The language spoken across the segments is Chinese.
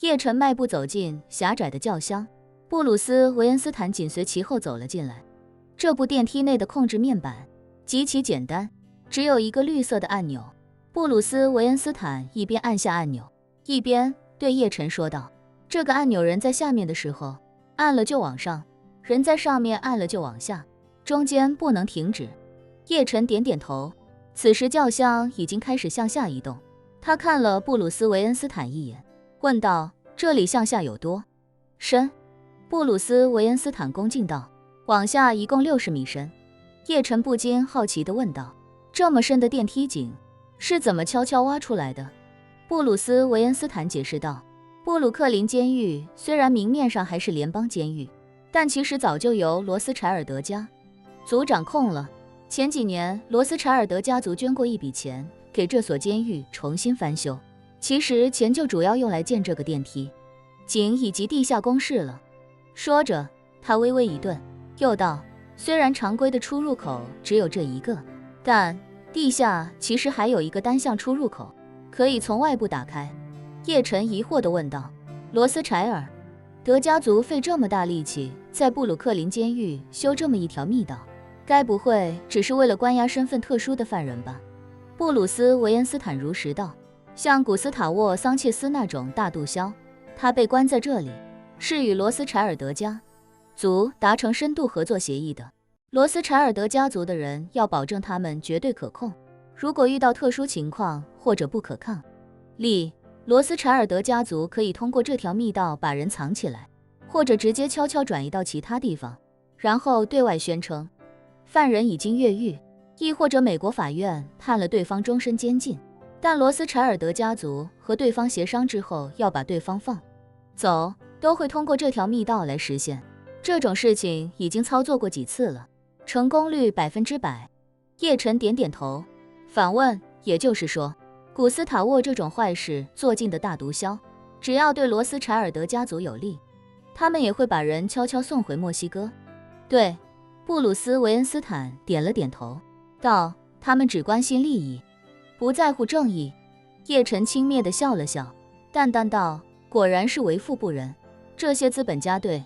叶晨迈步走进狭窄的轿厢，布鲁斯·韦恩斯坦紧随其后走了进来。这部电梯内的控制面板极其简单，只有一个绿色的按钮。布鲁斯·韦恩斯坦一边按下按钮，一边对叶晨说道：“这个按钮人在下面的时候按了就往上，人在上面按了就往下，中间不能停止。”叶晨点点头。此时轿厢已经开始向下移动，他看了布鲁斯·韦恩斯坦一眼，问道：“这里向下有多深？”布鲁斯·韦恩斯坦恭敬道：“往下一共60米深。”叶晨不禁好奇地问道：“这么深的电梯井是怎么悄悄挖出来的？”布鲁斯·韦恩斯坦解释道：“布鲁克林监狱虽然明面上还是联邦监狱，但其实早就由罗斯柴尔德家族掌控了。前几年，罗斯柴尔德家族捐过一笔钱给这所监狱重新翻修，其实钱就主要用来建这个电梯井以及地下工事了。”说着，他微微一顿，又道：“虽然常规的出入口只有这一个，但地下其实还有一个单向出入口，可以从外部打开。”叶晨疑惑地问道：“罗斯柴尔德家族费这么大力气在布鲁克林监狱修这么一条密道，该不会只是为了关押身份特殊的犯人吧？”布鲁斯·韦恩斯坦如实道：“像古斯塔沃·桑切斯那种大毒枭，他被关在这里是与罗斯柴尔德家族达成深度合作协议的。罗斯柴尔德家族的人要保证他们绝对可控，如果遇到特殊情况或者不可抗力，罗斯柴尔德家族可以通过这条密道把人藏起来，或者直接悄悄转移到其他地方，然后对外宣称犯人已经越狱，亦或者美国法院判了对方终身监禁，但罗斯柴尔德家族和对方协商之后要把对方放走，都会通过这条密道来实现。这种事情已经操作过几次了，成功率100%。”叶晨点点头，反问：“也就是说，古斯塔沃这种坏事做尽的大毒枭，只要对罗斯柴尔德家族有利，他们也会把人悄悄送回墨西哥？”“对。”布鲁斯·韦恩斯坦点了点头，道：“他们只关心利益，不在乎正义。”叶晨轻蔑地笑了笑，淡淡道：“果然是为富不仁，这些资本家对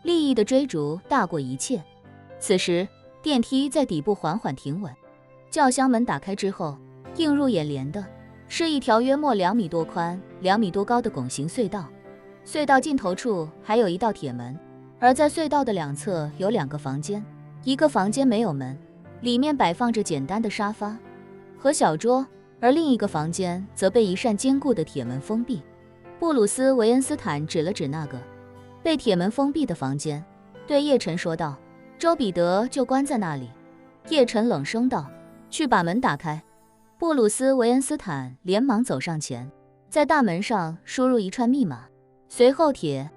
利益的追逐大过一切。”此时，电梯在底部缓缓停稳，轿厢门打开之后，映入眼帘的是一条约莫2米多宽、2米多高的拱形隧道。隧道尽头处还有一道铁门，而在隧道的两侧有2个房间，一个房间没有门，里面摆放着简单的沙发和小桌，而另一个房间则被一扇坚固的铁门封闭。布鲁斯·韦恩斯坦指了指那个被铁门封闭的房间，对叶晨说道：“周彼得就关在那里。”叶晨冷声道：“去把门打开。”布鲁斯·韦恩斯坦连忙走上前，在大门上输入一串密码，随后铁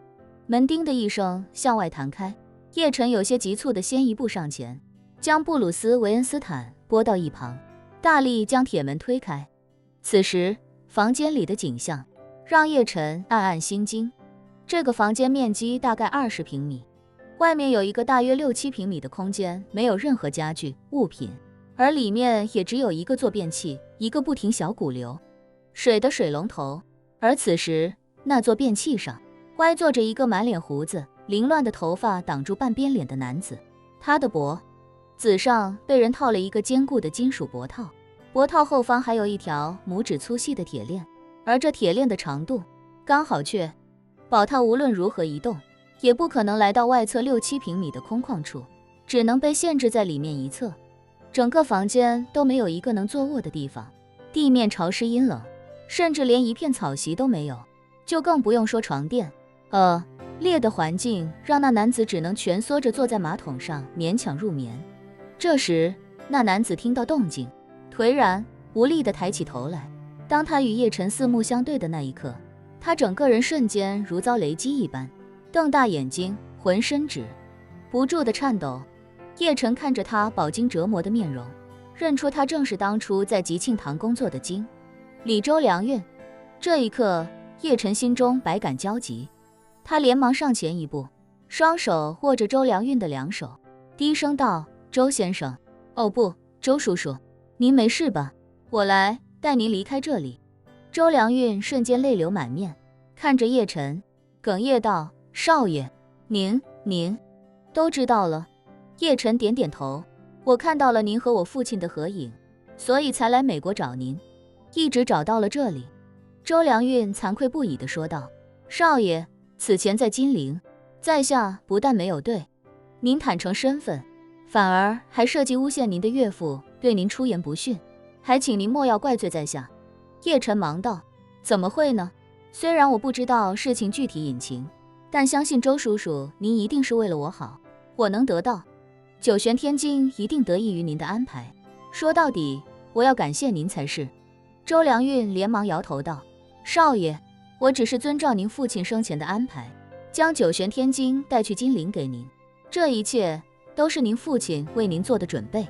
门叮的一声向外弹开。叶晨有些急促地先一步上前，将布鲁斯·韦恩斯坦拨到一旁，大力将铁门推开。此时房间里的景象让叶晨暗暗心惊。这个房间面积大概20平米，外面有一个大约6-7平米的空间，没有任何家具物品，而里面也只有一个坐便器，一个不停小鼓流水的水龙头。而此时那座便器上歪坐着一个满脸胡子、凌乱的头发挡住半边脸的男子，他的脖子上被人套了一个坚固的金属脖套，脖套后方还有一条拇指粗细的铁链，而这铁链的长度刚好确保他无论如何移动，也不可能来到外侧6-7平米的空旷处，只能被限制在里面一侧。整个房间都没有一个能坐卧的地方，地面潮湿阴冷，甚至连一片草席都没有，就更不用说床垫。劣的环境让那男子只能蜷缩着坐在马桶上勉强入眠。这时那男子听到动静，颓然无力地抬起头来。当他与叶晨四目相对的那一刻，他整个人瞬间如遭雷击一般，瞪大眼睛，浑身止不住地颤抖。叶晨看着他饱经折磨的面容，认出他正是当初在吉庆堂工作的经理周良运。这一刻，叶晨心中百感交集，他连忙上前一步，双手握着周良运的2手，低声道：“周先生。”“哦不，周叔叔，您没事吧？我来带您离开这里。”周良运瞬间泪流满面，看着叶晨，哽咽道：“少爷，您都知道了。”叶晨点点头：“我看到了您和我父亲的合影，所以才来美国找您，一直找到了这里。”周良运惭愧不已地说道：“少爷，此前在金陵，在下不但没有对您坦诚身份，反而还设计诬陷您的岳父对您出言不逊，还请您莫要怪罪在下。”叶晨忙道：“怎么会呢？虽然我不知道事情具体隐情，但相信周叔叔您一定是为了我好，我能得到九玄天经，一定得益于您的安排。说到底，我要感谢您才是。”周良运连忙摇头道：“少爷，我只是遵照您父亲生前的安排，将九玄天经带去金陵给您，这一切都是您父亲为您做的准备。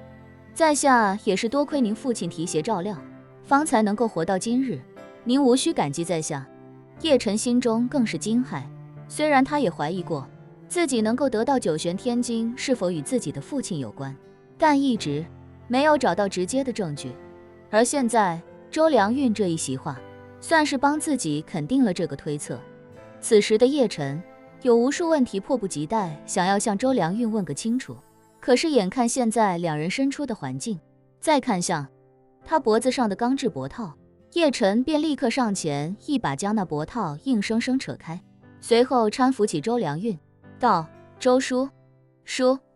在下也是多亏您父亲提携照料，方才能够活到今日，您无需感激在下。”叶晨心中更是惊骇，虽然他也怀疑过自己能够得到九玄天经是否与自己的父亲有关，但一直没有找到直接的证据。而现在周良运这一席话，算是帮自己肯定了这个推测。此时的叶晨有无数问题迫不及待想要向周良运问个清楚，可是眼看现在两人身处的环境，再看向他脖子上的钢制脖套，叶晨便立刻上前一把将那脖套硬生生扯开，随后搀扶起周良运道：“周叔，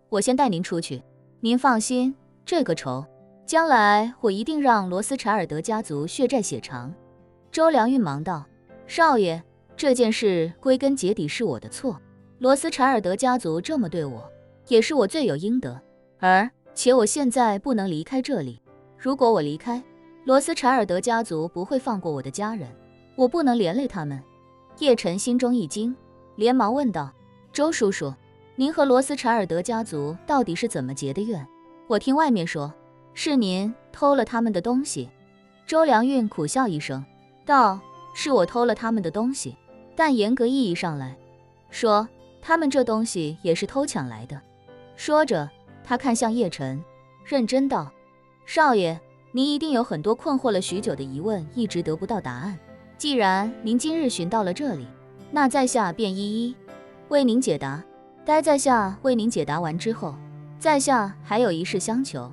我先带您出去，您放心，这个仇将来我一定让罗斯柴尔德家族血债血偿。”周良运忙道：“少爷，这件事归根结底是我的错，罗斯柴尔德家族这么对我，也是我罪有应得，而且我现在不能离开这里，如果我离开，罗斯柴尔德家族不会放过我的家人，我不能连累他们。”叶晨心中一惊，连忙问道：“周叔叔，您和罗斯柴尔德家族到底是怎么结的怨？我听外面说是您偷了他们的东西。”周良运苦笑一声道：“是我偷了他们的东西，但严格意义上来说，他们这东西也是偷抢来的。”说着，他看向叶晨，认真道：“少爷，您一定有很多困惑了许久的疑问，一直得不到答案。既然您今日寻到了这里，那在下便一一为您解答。待在下为您解答完之后，在下还有一事相求。”